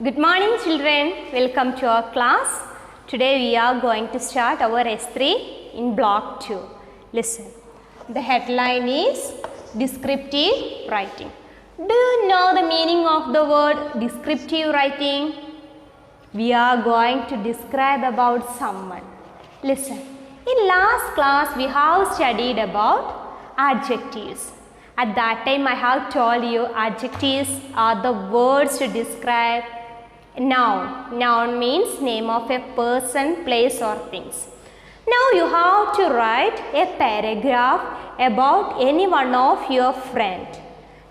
Good morning children, welcome to our class. Today we are going to start our S3 in block 2. Listen, the headline is descriptive writing. Do you know the meaning of the word descriptive writing? We are going to describe about someone. Listen, in last class we have studied about adjectives. At that time I have told you adjectives are the words to describe noun. Noun means name of a person, place or things. Now you have to write a paragraph about any one of your friend.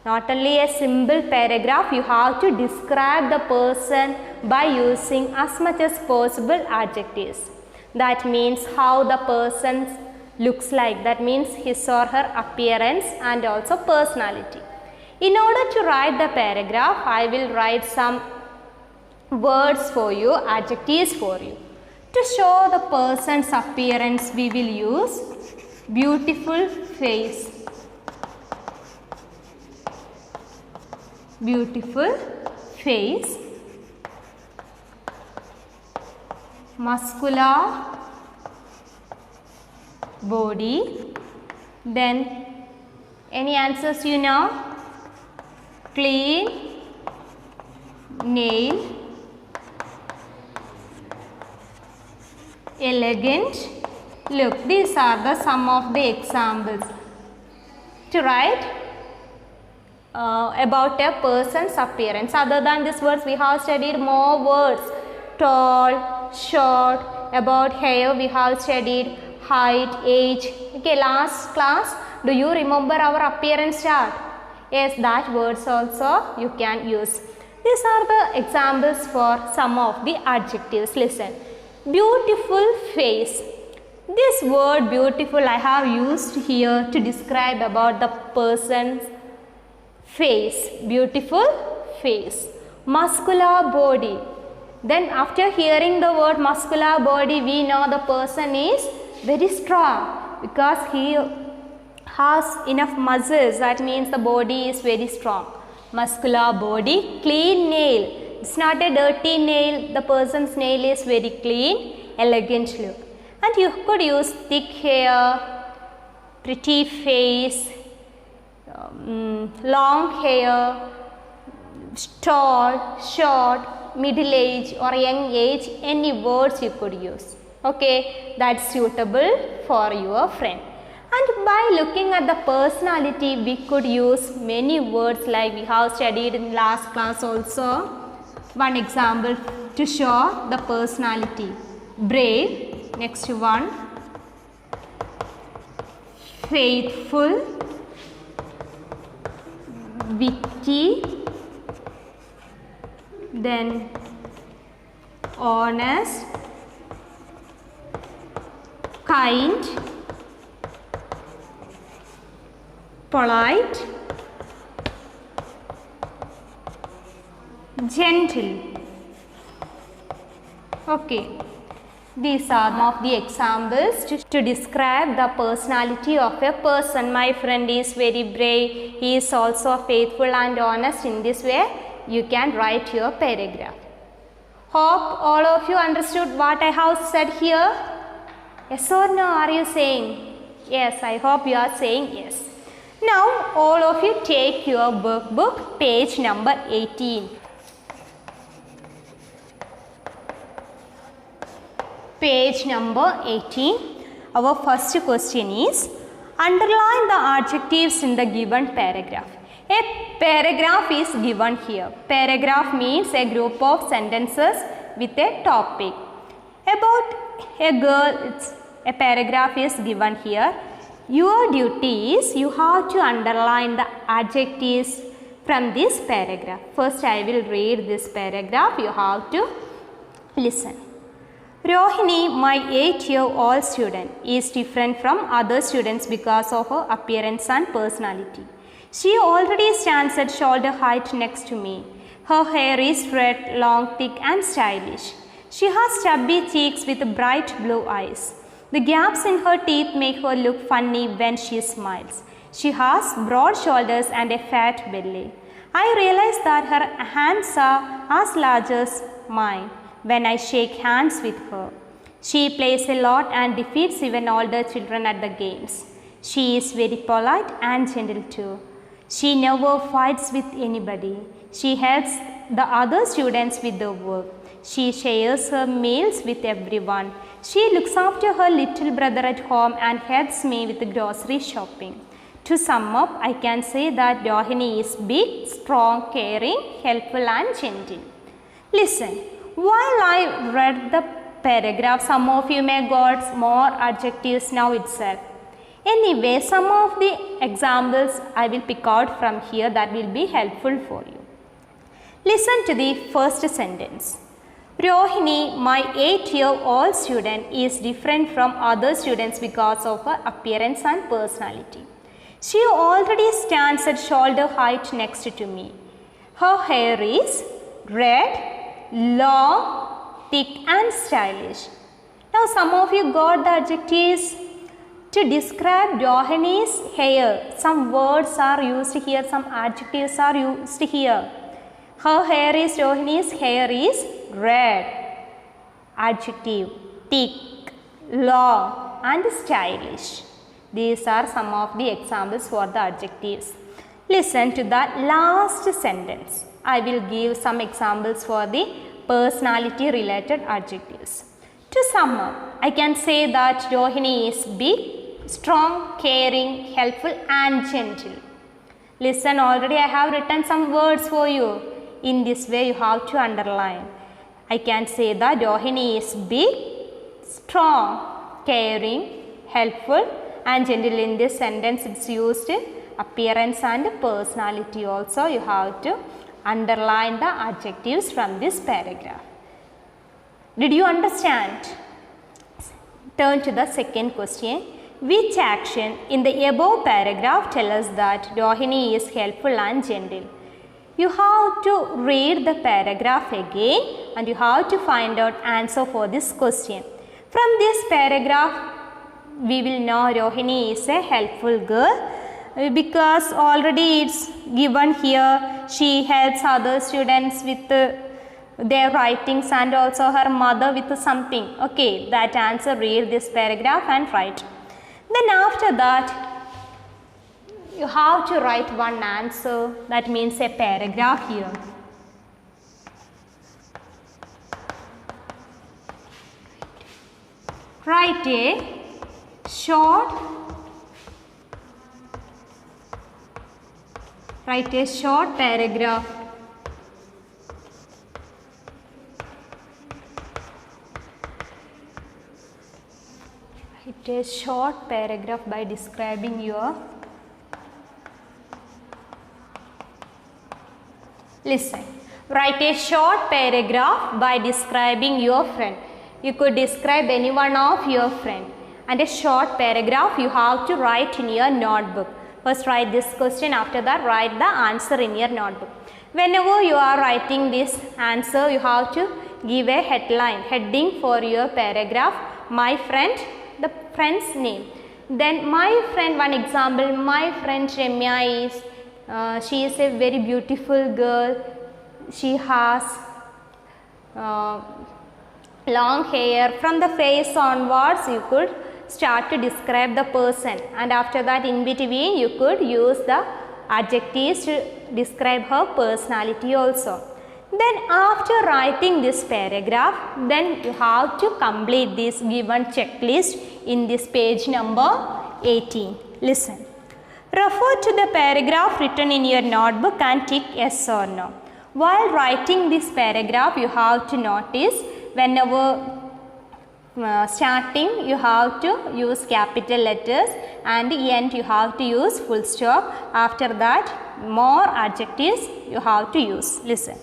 Not only a simple paragraph, you have to describe the person by using as much as possible adjectives. That means how the person looks like. That means his or her appearance and also personality. In order to write the paragraph, I will write some words for you, adjectives for you. To show the person's appearance, we will use beautiful face, beautiful face, muscular body. Then any answers you know? Clean nail, elegant look. These are the some of the examples to write about a person's appearance. Other than these words, we have studied more words: tall, short. About hair, we have studied height, age. Okay, last class, do you remember our appearance chart? Yes, that words also you can use. These are the examples for some of the adjectives. Listen. Beautiful face. This word beautiful I have used here to describe about the person's face. Beautiful face. Muscular body. Then after hearing the word muscular body, we know the person is very strong because he has enough muscles. That means the body is very strong. Muscular body. Clean nail. It's not a dirty nail. The person's nail is very clean. Elegant look. And you could use thick hair, pretty face, long hair, tall, short, middle age or young age. Any words you could use. Okay, that's suitable for your friend. And by looking at the personality, we could use many words like we have studied in last class also. One example to show the personality: brave. Next one, faithful, witty, then honest, kind, polite, gentle. Okay, these are some of the examples to describe the personality of a person. My friend is very brave, he is also faithful and honest. In this way, you can write your paragraph. Hope all of you understood what I have said here. Yes or no, are you saying? Yes, I hope you are saying yes. Now, all of you take your workbook, page number 18. Page number 18. Our first question is, underline the adjectives in the given paragraph. A paragraph is given here. Paragraph means a group of sentences with a topic. About a girl, a paragraph is given here. Your duty is you have to underline the adjectives from this paragraph. First I will read this paragraph. You have to listen. Rohini, my 8-year-old student, is different from other students because of her appearance and personality. She already stands at shoulder height next to me. Her hair is red, long, thick and stylish. She has stubby cheeks with bright blue eyes. The gaps in her teeth make her look funny when she smiles. She has broad shoulders and a fat belly. I realize that her hands are as large as mine when I shake hands with her. She plays a lot and defeats even older children at the games. She is very polite and gentle too. She never fights with anybody. She helps the other students with their work. She shares her meals with everyone. She looks after her little brother at home and helps me with the grocery shopping. To sum up, I can say that Rohini is big, strong, caring, helpful and gentle. Listen, while I read the paragraph, some of you may got more adjectives now itself. Anyway, some of the examples I will pick out from here that will be helpful for you. Listen to the first sentence. Rohini, my 8-year-old student, is different from other students because of her appearance and personality. She already stands at shoulder height next to me. Her hair is red, long, thick and stylish. Now some of you got the adjectives to describe Rohini's hair. Some words are used here, some adjectives are used here. Her hair is, Rohini's hair is red. Adjective, thick, long and stylish. These are some of the examples for the adjectives. Listen to the last sentence. I will give some examples for the personality related adjectives. To sum up, I can say that Rohini is big, strong, caring, helpful and gentle. Listen, already I have written some words for you. In this way you have to underline. I can say that Rohini is big, strong, caring, helpful and gentle. In this sentence it's used appearance and personality also. You have to underline the adjectives from this paragraph. Did you understand? Turn to the second question. Which action in the above paragraph tell us that Rohini is helpful and gentle? You have to read the paragraph again and you have to find out answer for this question. From this paragraph we will know Rohini is a helpful girl because already it's given here. She helps other students with their writings and also her mother with something. Okay, that answer, read this paragraph and write. Then after that you have to write one answer, that means a paragraph here. Write a short paragraph. Write a short paragraph by describing your. Listen, write a short paragraph by describing your friend. You could describe any one of your friend. And a short paragraph you have to write in your notebook. First write this question, after that write the answer in your notebook. Whenever you are writing this answer, you have to give a heading for your paragraph. My friend, the friend's name. Then my friend, one example, my friend Ramya is, she is a very beautiful girl. She has long hair. From the face onwards you could start to describe the person, and after that in between you could use the adjectives to describe her personality also. Then after writing this paragraph, then you have to complete this given checklist in this page number 18. Listen. Refer to the paragraph written in your notebook and tick yes or no. While writing this paragraph, you have to notice whenever starting you have to use capital letters and end you have to use full stop. After that more adjectives you have to use. Listen.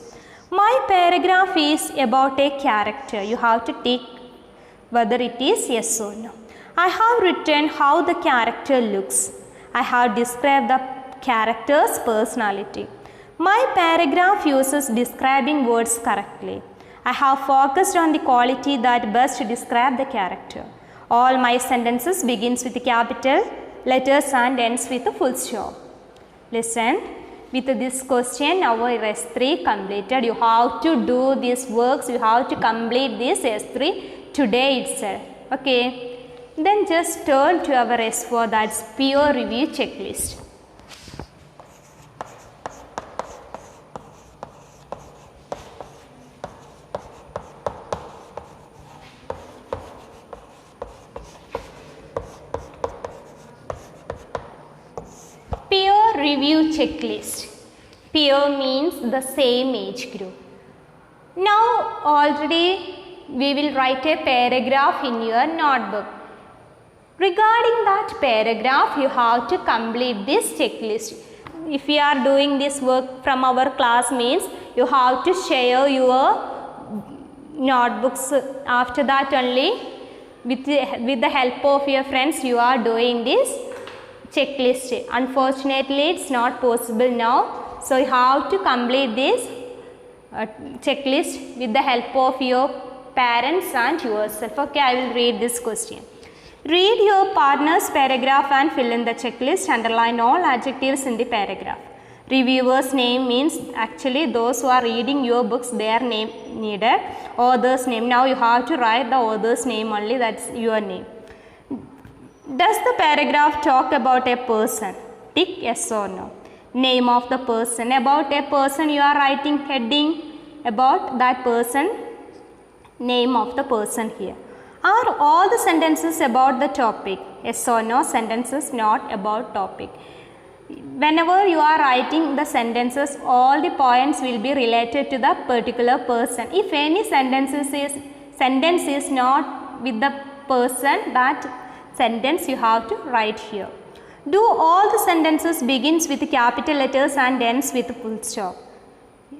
My paragraph is about a character. You have to tick whether it is yes or no. I have written how the character looks. I have described the character's personality. My paragraph uses describing words correctly. I have focused on the quality that best describe the character. All my sentences begins with the capital letters and ends with a full stop. Listen. with this question our S3 completed. You have to do these works, you have to complete this S3 today itself. Okay, then just turn to our S4, that's peer review checklist. Peer review checklist. Peer means the same age group. Now already we will write a paragraph in your notebook. Regarding that paragraph, you have to complete this checklist. If you are doing this work from our class means you have to share your notebooks. After that only with the help of your friends you are doing this checklist. Unfortunately, it's not possible now. So you have to complete this checklist with the help of your parents and yourself. Okay, I will read this question. Read your partner's paragraph and fill in the checklist. Underline all adjectives in the paragraph. Reviewer's name means actually those who are reading your books, their name needed. Author's name. Now you have to write the author's name only, that's your name. Does the paragraph talk about a person? Tick yes or no. Name of the person. About a person you are writing heading about that person. Name of the person here. Are all the sentences about the topic? Yes or no. Sentences not about topic. Whenever you are writing the sentences, all the points will be related to the particular person. If any sentence is not with the person, that sentence you have to write here. Do all the sentences begins with capital letters and ends with full stop?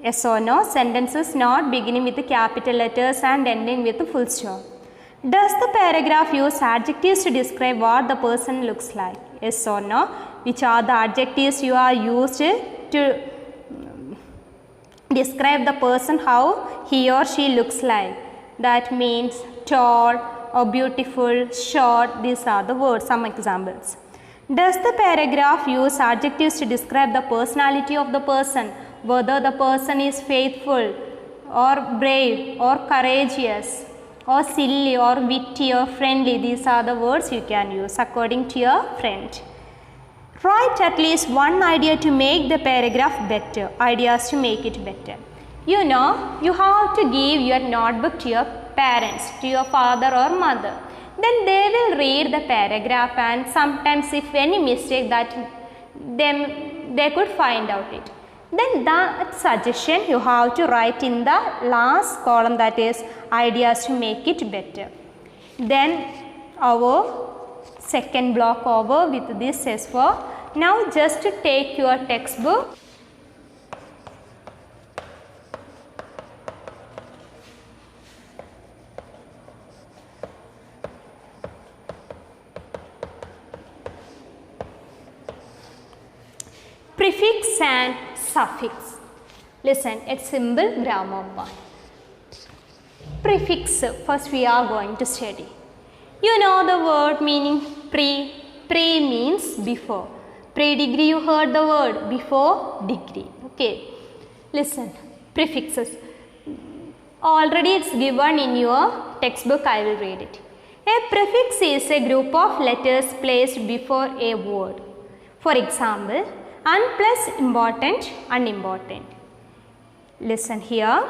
Yes or no. Sentences not beginning with capital letters and ending with full stop. Does the paragraph use adjectives to describe what the person looks like? Yes or no. Which are the adjectives you are used to describe the person, how he or she looks like? That means tall or beautiful, short, these are the words, some examples. Does the paragraph use adjectives to describe the personality of the person, whether the person is faithful or brave or courageous or silly or witty or friendly? These are the words you can use according to your friend. Write at least one idea to make the paragraph better, ideas to make it better. You know, you have to give your notebook to your parents, to your father or mother. Then they will read the paragraph and sometimes if any mistake that they could find out it. Then that suggestion you have to write in the last column, that is ideas to make it better. Then our second block over with this S4. Now just take your textbook. Prefix and suffix. Listen, it's simple grammar part. Prefix, first we are going to study. You know the word meaning pre. Pre means before. Pre-degree, you heard the word, before degree. Okay. Listen, prefixes. Already it's given in your textbook, I will read it. A prefix is a group of letters placed before a word. For example, un plus important, unimportant. Listen here.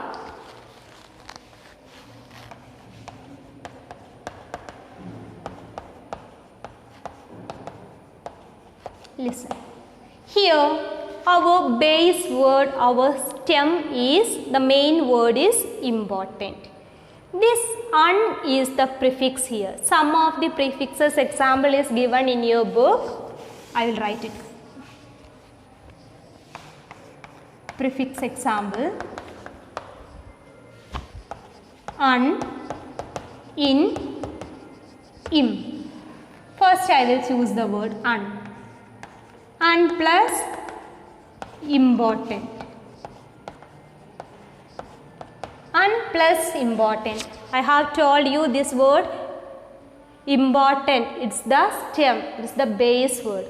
Listen. Here our base word, our stem is, the main word is important. This un is the prefix here. Some of the prefixes example is given in your book. I will write it. Prefix example. Un, in, im. First I will choose the word un. Un plus important. Un plus important. I have told you this word important. It's the stem. It's the base word.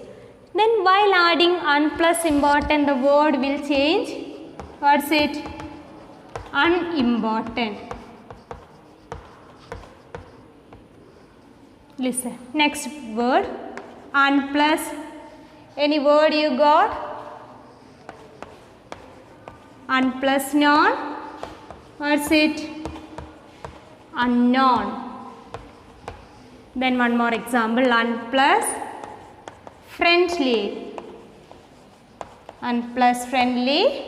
Then while adding un plus important, the word will change. What's it? Unimportant. Listen. Next word. Un plus. Any word you got? Un plus non. What's it? Unknown. Then one more example. Un plus friendly. Un plus friendly.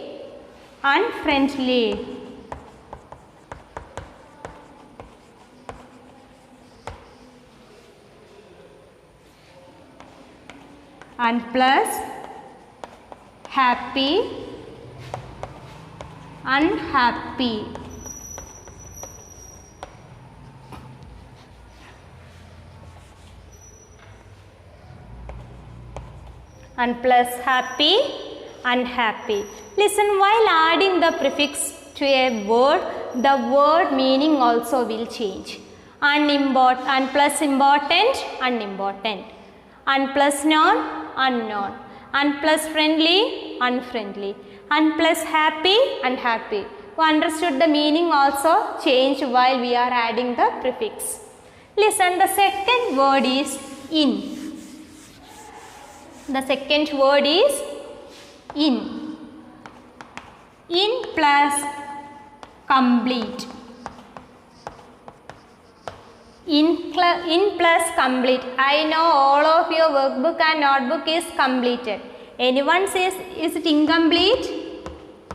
Unfriendly. Un plus happy. Unhappy. Un plus happy, unhappy. Listen, while adding the prefix to a word, the word meaning also will change. Un plus important, unimportant. Un plus known, unknown. Un plus friendly, unfriendly. Un plus happy, unhappy. You understood the meaning also change while we are adding the prefix. Listen, the second word is in. The second word is in. In plus complete. In plus complete. I know all of your workbook and notebook is completed. Anyone says, is it incomplete?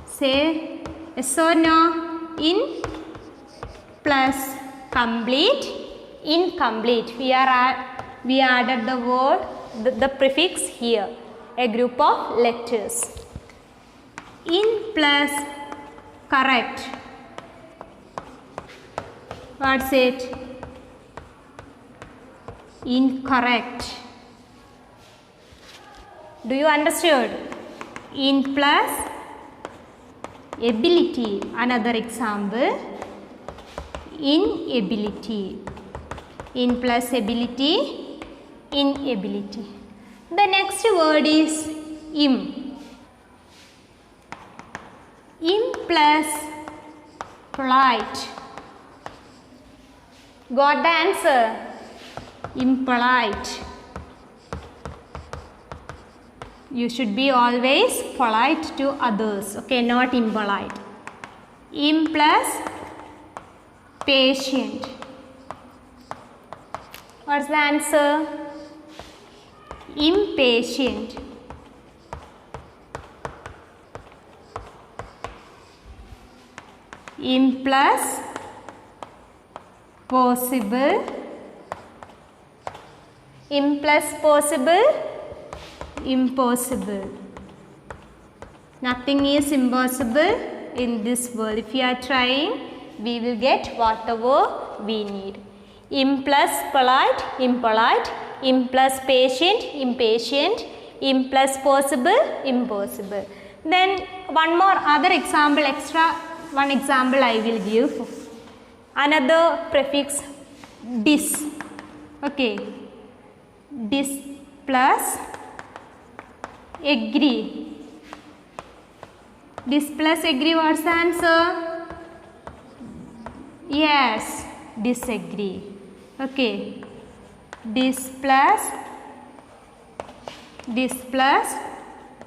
Say yes or no. In plus complete. Incomplete. We added the word, the prefix here. A group of letters. In plus correct. What's it? Incorrect. Do you understood? In plus ability. Another example. Inability. In plus ability. Inability. The next word is im. Im plus polite. Got the answer? Impolite. You should be always polite to others, okay, not impolite. Im plus patient. What's the answer? Impatient. Im plus possible. Im plus possible. Impossible. Nothing is impossible in this world. If you are trying, we will get whatever we need. Im plus polite, impolite. Im plus patient, impatient. Im plus possible, impossible. Then one more other example, one example I will give. Another prefix dis. Okay. Dis plus agree. Dis plus agree, what's the answer? Yes, disagree. Okay. Dis plus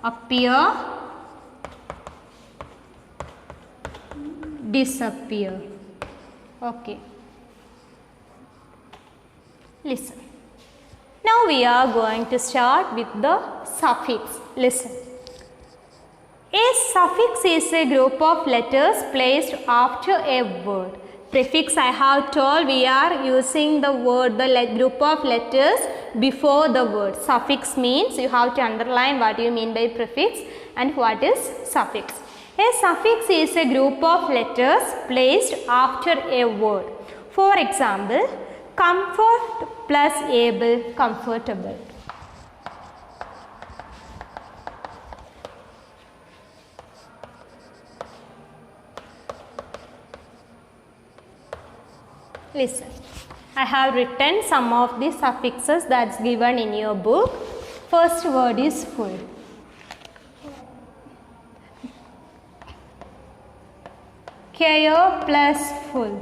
appear, disappear. Okay. Listen. Now we are going to start with the suffix. Listen. A suffix is a group of letters placed after a word. Prefix, I have told, we are using the word, the group of letters before the word. Suffix means you have to underline what you mean by prefix and what is suffix. A suffix is a group of letters placed after a word. For example, comfort plus able, comfortable. Listen, I have written some of the suffixes that's given in your book. First word is full. Care plus full.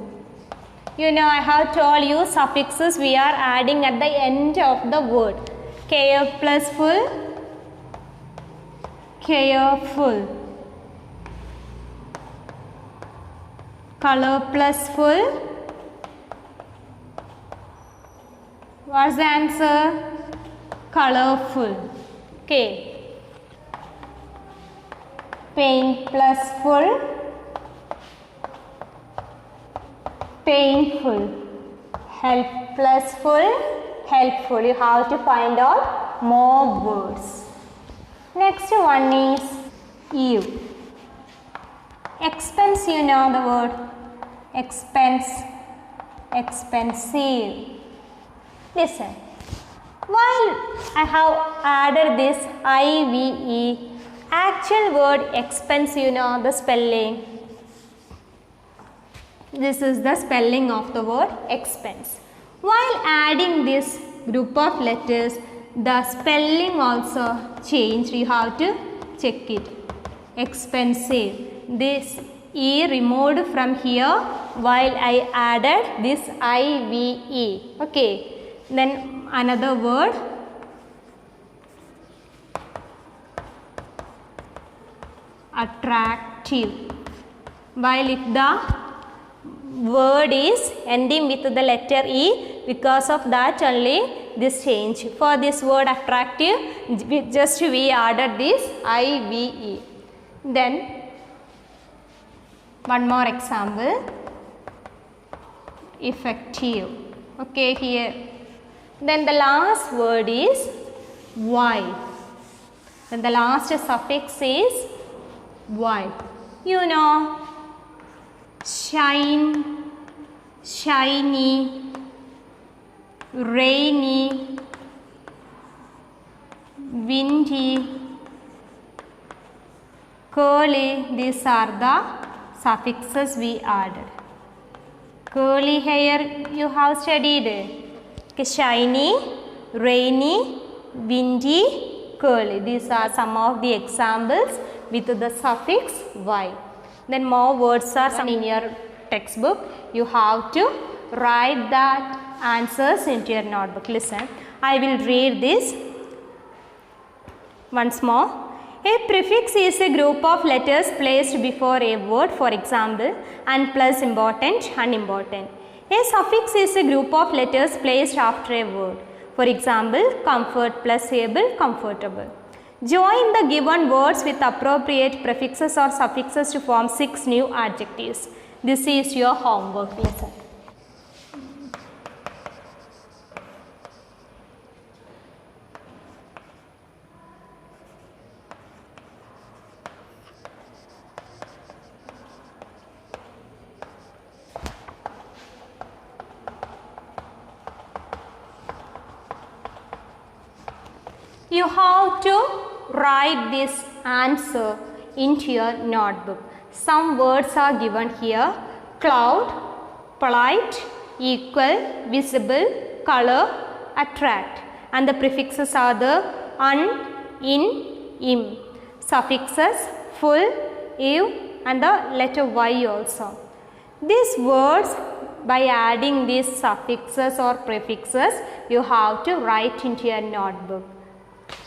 You know, I have told you suffixes we are adding at the end of the word. Care plus full. Careful. Color plus full. What's the answer? Colorful. Okay. Paint plus full. Painful. Help plus full. Helpful. You have to find out more words. Next one is you. Expense, you know the word. Expense. Expensive. Listen. While I have added this IVE, actual word expense, you know the spelling. This is the spelling of the word expense. While adding this group of letters, the spelling also changed. You have to check it. Expensive. This E removed from here while I added this IVE. Okay. Then another word. Attractive. While if the word is ending with the letter E, because of that only this change. For this word attractive, just we added this IVE. Then one more example. Effective. Okay, here. Then the last word is Y. Then the last suffix is Y. You know, shine, shiny, rainy, windy, curly. These are the suffixes we added. Curly hair you have studied. Okay, shiny, rainy, windy, curly. These are some of the examples with the suffix Y. Then more words are in your textbook. You have to write that answers into your notebook. Listen, I will read this once more. A prefix is a group of letters placed before a word, for example, and plus important, unimportant. A suffix is a group of letters placed after a word. For example, comfort plus able, comfortable. Join the given words with appropriate prefixes or suffixes to form 6 new adjectives. This is your homework lesson. You have to write this answer into your notebook. Some words are given here: cloud, polite, equal, visible, color, attract, and the prefixes are the un, in, im. Suffixes full, ev, and the letter Y also. These words, by adding these suffixes or prefixes, you have to write into your notebook.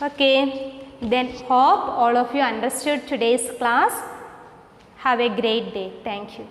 Okay, then hope all of you understood today's class. Have a great day. Thank you.